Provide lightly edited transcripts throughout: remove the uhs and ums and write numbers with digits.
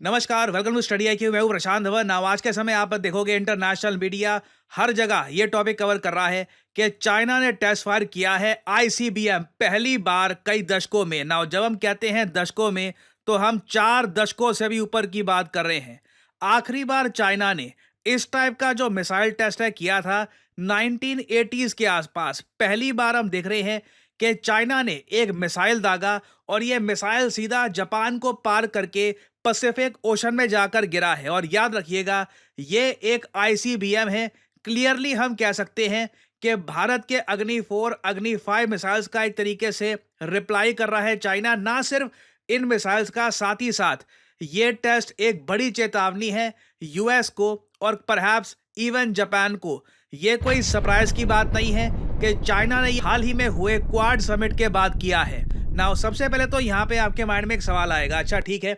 नमस्कार, welcome to study IQ. मैं हूं प्रशांत धवन। नाउ आज के समय आप देखोगे इंटरनेशनल मीडिया हर जगह ये टॉपिक कवर कर रहा है कि चाइना ने टेस्ट फायर किया है आईसीबीएम पहली बार कई दशकों में। नाउ जब हम कहते हैं दशकों में तो हम 4 दशकों से भी ऊपर की बात कर रहे हैं। आखिरी बार चाइना ने इस टाइप का जो मिसाइल टेस्ट है किया था 1980s के आसपास। पहली बार हम देख रहे हैं कि चाइना ने एक मिसाइल दागा और ये मिसाइल सीधा जापान को पार करके पैसिफिक ओशन में जाकर गिरा है। और याद रखिएगा, ये एक आईसीबीएम है। क्लियरली हम कह सकते हैं कि भारत के अग्नि 4 अग्नि 5 मिसाइल्स का एक तरीके से रिप्लाई कर रहा है चाइना। ना सिर्फ इन मिसाइल्स का, साथ ही साथ ये टेस्ट एक बड़ी चेतावनी है यूएस को और परहैप्स इवन जापान को। ये कोई सरप्राइज की बात नहीं है कि चाइना ने हाल ही में हुए क्वाड समिट के बाद किया है। नाउ सबसे पहले तो यहाँ पे आपके माइंड में एक सवाल आएगा, अच्छा ठीक है,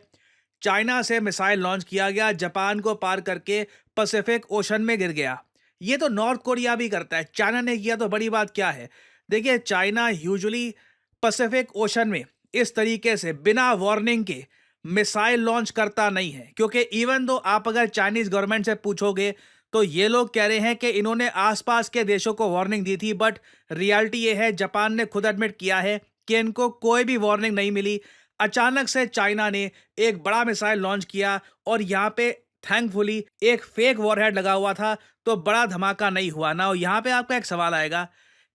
चाइना से मिसाइल लॉन्च किया गया, जापान को पार करके पैसिफिक ओशन में गिर गया। ये तो नॉर्थ कोरिया भी करता है, चाइना ने किया तो बड़ी बात क्या है। देखिए, चाइना यूजुअली पैसिफिक ओशन में इस तरीके से बिना वार्निंग के मिसाइल लॉन्च करता नहीं है, क्योंकि इवन दो आप अगर चाइनीज गवर्नमेंट से पूछोगे तो ये लोग कह रहे हैं कि इन्होंने आसपास के देशों को वार्निंग दी थी, बट रियलिटी ये है, जापान ने खुद एडमिट किया है कि इनको कोई भी वार्निंग नहीं मिली। अचानक से चाइना ने एक बड़ा मिसाइल लॉन्च किया और यहाँ पे थैंकफुली एक फेक वॉरहेड लगा हुआ था, तो बड़ा धमाका नहीं हुआ ना। यहाँ पे आपका एक सवाल आएगा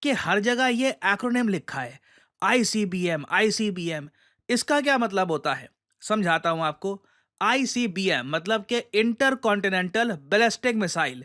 कि हर जगह ये एक्रोनिम लिखा है आईसीबीएम आईसीबीएम, इसका क्या मतलब होता है? समझाता हूं आपको। आईसीबीएम मतलब कि इंटर कॉन्टिनेंटल बैलिस्टिक मिसाइल।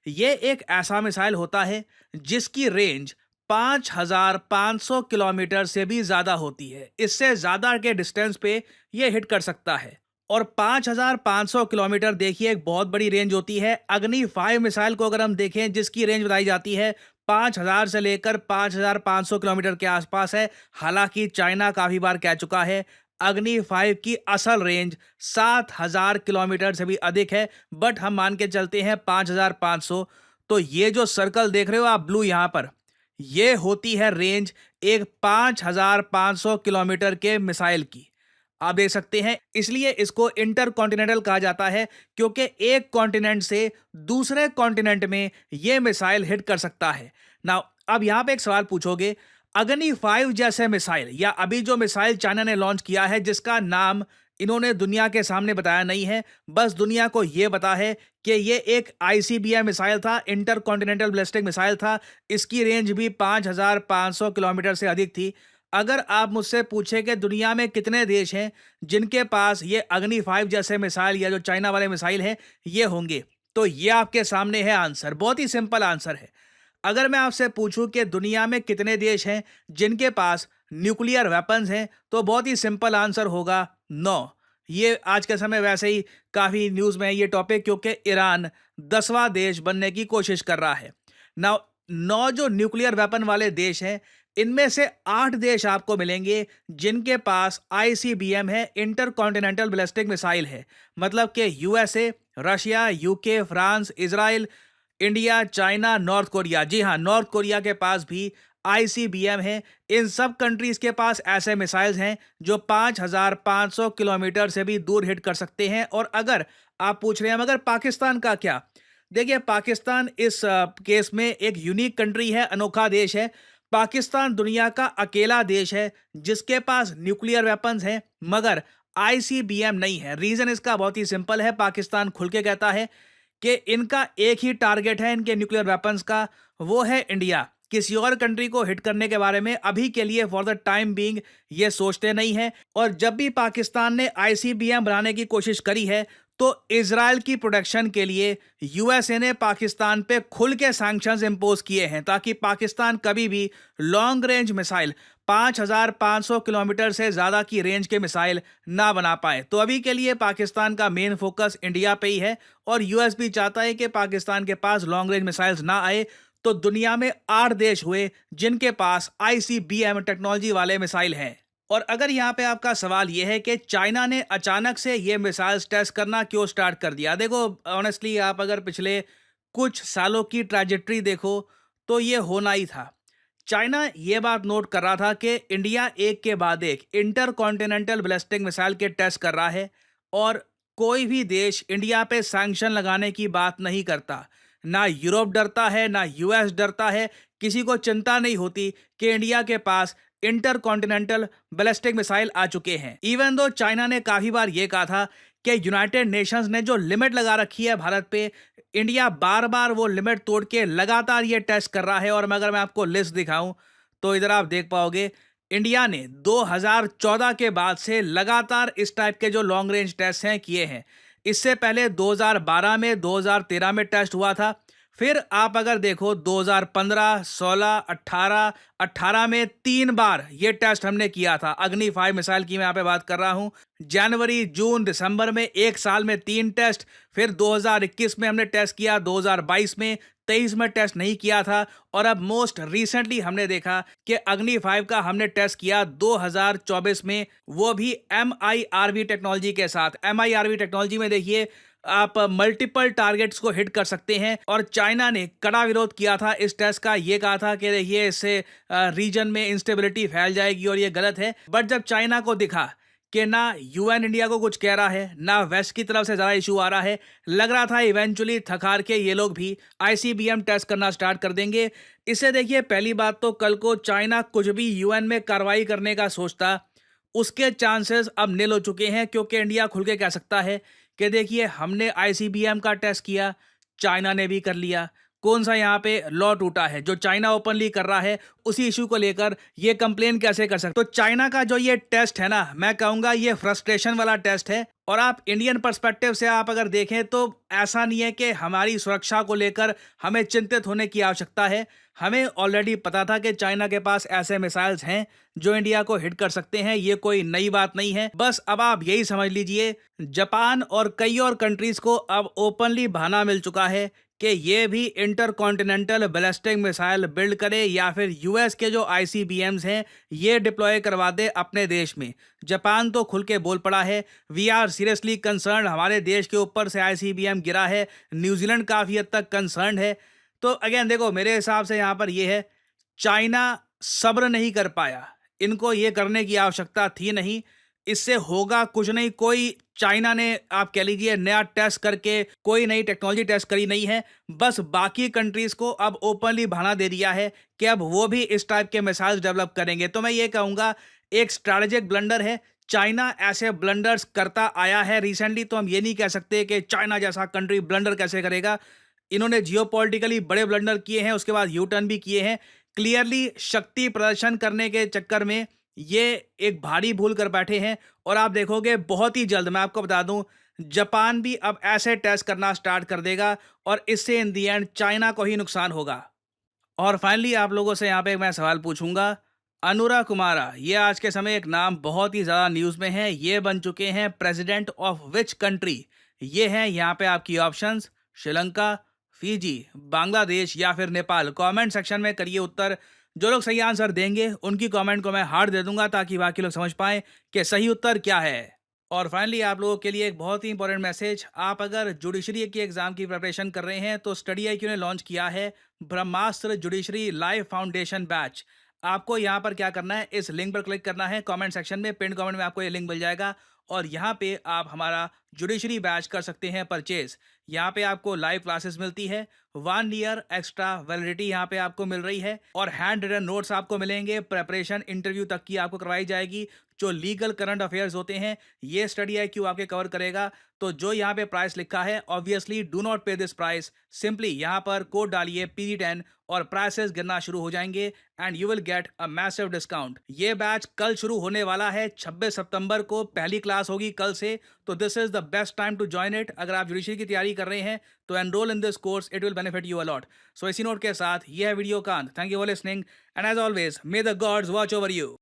ये एक ऐसा मिसाइल होता है जिसकी रेंज 5,500 किलोमीटर से भी ज्यादा होती है। इससे ज्यादा के डिस्टेंस पे ये हिट कर सकता है। और 5,500 किलोमीटर देखिए एक बहुत बड़ी रेंज होती है। अग्नि 5 मिसाइल को अगर हम देखें, जिसकी रेंज बताई जाती है 5,000 से लेकर 5,500 किलोमीटर के आसपास है। हालांकि चाइना काफी बार कह चुका है अग्नि 5 की असल रेंज 7,000 किलोमीटर से भी अधिक है, बट हम मान के चलते हैं 5,500। तो ये जो सर्कल देख रहे हो आप ब्लू यहाँ पर, ये होती है रेंज एक 5,500 किलोमीटर के मिसाइल की। आप देख सकते हैं, इसलिए इसको इंटर कॉन्टिनेंटल कहा जाता है, क्योंकि एक कॉन्टिनेंट से दूसरे कॉन्टिनेंट में यह मिसाइल हिट कर सकता है। नाउ अब यहां पे एक सवाल पूछोगे, अग्नि 5 जैसे मिसाइल या अभी जो मिसाइल चाइना ने लॉन्च किया है, जिसका नाम इन्होंने दुनिया के सामने बताया नहीं है, बस दुनिया को यह पता है कि ये एक आईसीबीएम मिसाइल था, इंटर कॉन्टिनेंटल बैलिस्टिक मिसाइल था। इसकी रेंज भी 5,500 किलोमीटर से अधिक थी। अगर आप मुझसे पूछे कि दुनिया में कितने देश हैं जिनके पास ये अग्नि 5 जैसे मिसाइल या जो चाइना वाले मिसाइल हैं ये होंगे, तो ये आपके सामने है आंसर। बहुत ही सिंपल आंसर है। अगर मैं आपसे पूछूं कि दुनिया में कितने देश हैं जिनके पास न्यूक्लियर वेपन्स हैं, तो बहुत ही सिंपल आंसर होगा 9। ये आज के समय वैसे ही काफी न्यूज में है ये टॉपिक, क्योंकि ईरान 10वां देश बनने की कोशिश कर रहा है। नाउ 9 जो न्यूक्लियर वेपन वाले देश हैं, इनमें से 8 देश आपको मिलेंगे जिनके पास आईसीबीएम है, इंटर कॉन्टिनेंटल बैलिस्टिक मिसाइल है। मतलब कि USA, Russia, UK, France, Israel, India, China, North Korea. जी हाँ, नॉर्थ कोरिया के पास भी आईसीबीएम है। इन सब कंट्रीज के पास ऐसे मिसाइल्स हैं जो 5,500 किलोमीटर से भी दूर हिट कर सकते हैं। और अगर आप पूछ रहे हैं मगर पाकिस्तान का क्या, देखिए पाकिस्तान इस केस में एक यूनिक कंट्री है, अनोखा देश है। पाकिस्तान दुनिया का अकेला देश है जिसके पास न्यूक्लियर वेपन्स हैं मगर आईसीबीएम नहीं है। रीजन इसका बहुत ही सिंपल है, पाकिस्तान खुल के कहता है कि इनका एक ही टारगेट है इनके न्यूक्लियर वेपन्स का, वो है इंडिया। किसी और कंट्री को हिट करने के बारे में अभी के लिए फॉर द टाइम बीइंग ये सोचते नहीं है। और जब भी पाकिस्तान ने आईसीबीएम बनाने की कोशिश करी है, तो इजराइल की प्रोटेक्शन के लिए यूएसए ने पाकिस्तान पे खुल के सैंक्शंस इंपोज किए हैं, ताकि पाकिस्तान कभी भी लॉन्ग रेंज मिसाइल 5,500 किलोमीटर से ज्यादा की रेंज के मिसाइल ना बना पाए। तो अभी के लिए पाकिस्तान का मेन फोकस इंडिया पे ही है और यूएस भी चाहता है कि पाकिस्तान के पास लॉन्ग रेंज मिसाइल्स ना आए। तो दुनिया में 8 देश हुए जिनके पास आईसीबीएम टेक्नोलॉजी वाले मिसाइल हैं। और अगर यहाँ पे आपका सवाल यह है कि चाइना ने अचानक से ये मिसाइल्स टेस्ट करना क्यों स्टार्ट कर दिया, देखो ऑनेस्टली आप अगर पिछले कुछ सालों की ट्रैजेक्टरी देखो तो ये होना ही था। चाइना ये बात नोट कर रहा था कि इंडिया एक के बाद एक इंटर कॉन्टिनेंटल बैलिस्टिक मिसाइल के टेस्ट कर रहा है और कोई भी देश इंडिया पे सैंक्शन लगाने की बात नहीं करता। ना यूरोप डरता है, ना यूएस डरता है। किसी को चिंता नहीं होती कि इंडिया के पास इंटर कॉन्टिनेंटल बैलिस्टिक मिसाइल आ चुके हैं। इवन दो चाइना ने काफी बार यह कहा था कि यूनाइटेड नेशंस ने जो लिमिट लगा रखी है भारत पे, इंडिया बार बार वो लिमिट तोड़ के लगातार ये टेस्ट कर रहा है। और अगर मैं आपको लिस्ट दिखाऊं तो इधर आप देख पाओगे, इंडिया ने 2014 के बाद से लगातार इस टाइप के जो लॉन्ग रेंज टेस्ट हैं किए हैं। इससे पहले 2012 में, 2013 में टेस्ट हुआ था। फिर आप अगर देखो 2015, 16, 18, 18 में 3 बार ये टेस्ट हमने किया था। अग्नि 5 मिसाइल की मैं यहाँ पे बात कर रहा हूँ। जनवरी, जून, दिसंबर में एक साल में 3 टेस्ट। फिर 2021 में हमने टेस्ट किया, 2022 में, 23 में टेस्ट नहीं किया था। और अब मोस्ट रिसेंटली हमने देखा कि अग्नि 5 का हमने टेस्ट किया 2024 में, वो भी MIRV टेक्नोलॉजी के साथ। MIRV टेक्नोलॉजी में देखिए आप मल्टीपल टारगेट्स को हिट कर सकते हैं। और चाइना ने कड़ा विरोध किया था इस टेस्ट का। ये कहा था कि देखिए इससे रीजन में इंस्टेबिलिटी फैल जाएगी और ये गलत है। बट जब चाइना को दिखा कि ना यूएन इंडिया को कुछ कह रहा है, ना वेस्ट की तरफ से ज़्यादा इशू आ रहा है, लग रहा था इवेंचुअली थक हार के ये लोग भी ICBM टेस्ट करना स्टार्ट कर देंगे। इससे देखिए पहली बात तो कल को चाइना कुछ भी यूएन में कार्रवाई करने का सोचता, उसके चांसेस अब निल हो चुके हैं। क्योंकि इंडिया खुल के कह सकता है कि देखिए हमने ICBM का टेस्ट किया, चाइना ने भी कर लिया। कौन सा यहाँ पे लॉ टूटा है? जो चाइना ओपनली कर रहा है उसी इशू को लेकर ये कंप्लेन कैसे कर सकते? तो चाइना का जो ये टेस्ट है ना, मैं कहूँगा ये फ्रस्ट्रेशन वाला टेस्ट है। और आप इंडियन पर्सपेक्टिव से आप अगर देखें तो ऐसा नहीं है कि हमारी सुरक्षा को लेकर हमें चिंतित होने की आवश्यकता है। हमें ऑलरेडी पता था कि चाइना के पास ऐसे मिसाइल्स हैं जो इंडिया को हिट कर सकते हैं। ये कोई नई बात नहीं है। बस अब आप यही समझ लीजिए, जापान और कई और कंट्रीज को अब ओपनली बहाना मिल चुका है कि ये भी inter continental ballistic missile build करे या फिर यूएस के जो ICBMs हैं ये डिप्लॉय करवा दे अपने देश में। जापान तो खुल के बोल पड़ा है, वी आर सीरियसली कंसर्न, हमारे देश के ऊपर से ICBM गिरा है। न्यूजीलैंड काफ़ी हद तक कंसर्न है। तो अगेन देखो, मेरे हिसाब से यहाँ पर ये है, चाइना सब्र नहीं कर पाया, इनको ये करने की आवश्यकता थी नहीं। इससे होगा कुछ नहीं। कोई चाइना ने आप कह लीजिए नया टेस्ट करके कोई नई टेक्नोलॉजी टेस्ट करी नहीं है। बस बाकी कंट्रीज को अब ओपनली बहाना दे दिया है कि अब वो भी इस टाइप के मिसाइल्स डेवलप करेंगे। तो मैं ये कहूँगा एक स्ट्रैटेजिक ब्लंडर है। चाइना ऐसे ब्लंडर्स करता आया है रिसेंटली, तो हम ये नहीं कह सकते कि चाइना जैसा कंट्री ब्लंडर कैसे करेगा। इन्होंने जियोपॉलिटिकली बड़े ब्लंडर किए हैं, उसके बाद यू टर्न भी किए हैं। क्लियरली शक्ति प्रदर्शन करने के चक्कर में ये एक भारी भूल कर बैठे हैं। और आप देखोगे बहुत ही जल्द, मैं आपको बता दूं, जापान भी अब ऐसे टेस्ट करना स्टार्ट कर देगा और इससे इन दी एंड चाइना को ही नुकसान होगा। और फाइनली आप लोगों से यहाँ पे मैं सवाल पूछूंगा, अनुरा कुमारा, ये आज के समय एक नाम बहुत ही ज़्यादा न्यूज़ में है। ये बन चुके हैं प्रेसिडेंट ऑफ विच कंट्री? ये हैं यहाँ पे आपकी ऑप्शंस, श्रीलंका, फिजी, बांग्लादेश या फिर नेपाल। कमेंट सेक्शन में करिए उत्तर। जो लोग सही आंसर देंगे उनकी कमेंट को मैं हार्ट दे दूंगा ताकि बाकी लोग समझ पाएं कि सही उत्तर क्या है। और फाइनली आप लोगों के लिए एक बहुत ही इंपॉर्टेंट मैसेज, आप अगर जुडिशरी की एग्जाम की प्रिपरेशन कर रहे हैं तो स्टडी IQ ने लॉन्च किया है ब्रह्मास्त्र जुडिशरी लाइव फाउंडेशन बैच। आपको यहाँ पर क्या करना है, इस लिंक पर क्लिक करना है। कमेंट सेक्शन में पिन कमेंट में आपको ये लिंक मिल जाएगा और यहाँ पे आप हमारा जुडिशरी बैच कर सकते हैं परचेज। यहाँ पे आपको लाइव क्लासेस मिलती है, 1 ईयर एक्स्ट्रा वैलिडिटी यहाँ पे आपको मिल रही है और हैंड रिटन नोट्स आपको मिलेंगे। प्रेपरेशन इंटरव्यू तक की आपको करवाई जाएगी। जो लीगल करंट अफेयर्स होते हैं ये स्टडी IQ आपके कवर करेगा। तो जो यहाँ पे प्राइस लिखा है, ऑब्वियसली डू नॉट पे दिस प्राइस, सिंपली यहाँ पर कोड डालिए PG10 और प्राइसेस गिरना शुरू हो जाएंगे and you will get a massive discount. ये बैच कल शुरू होने वाला है, 26 सितंबर को पहली क्लास होगी कल से। तो this is the best time to join it. अगर आप जुडिशरी की तैयारी कर रहे हैं तो enrol in this course, it will benefit you a lot. So इसी नोट के साथ ये है वीडियो का अंत। Thank you for listening and as always may the gods watch over you.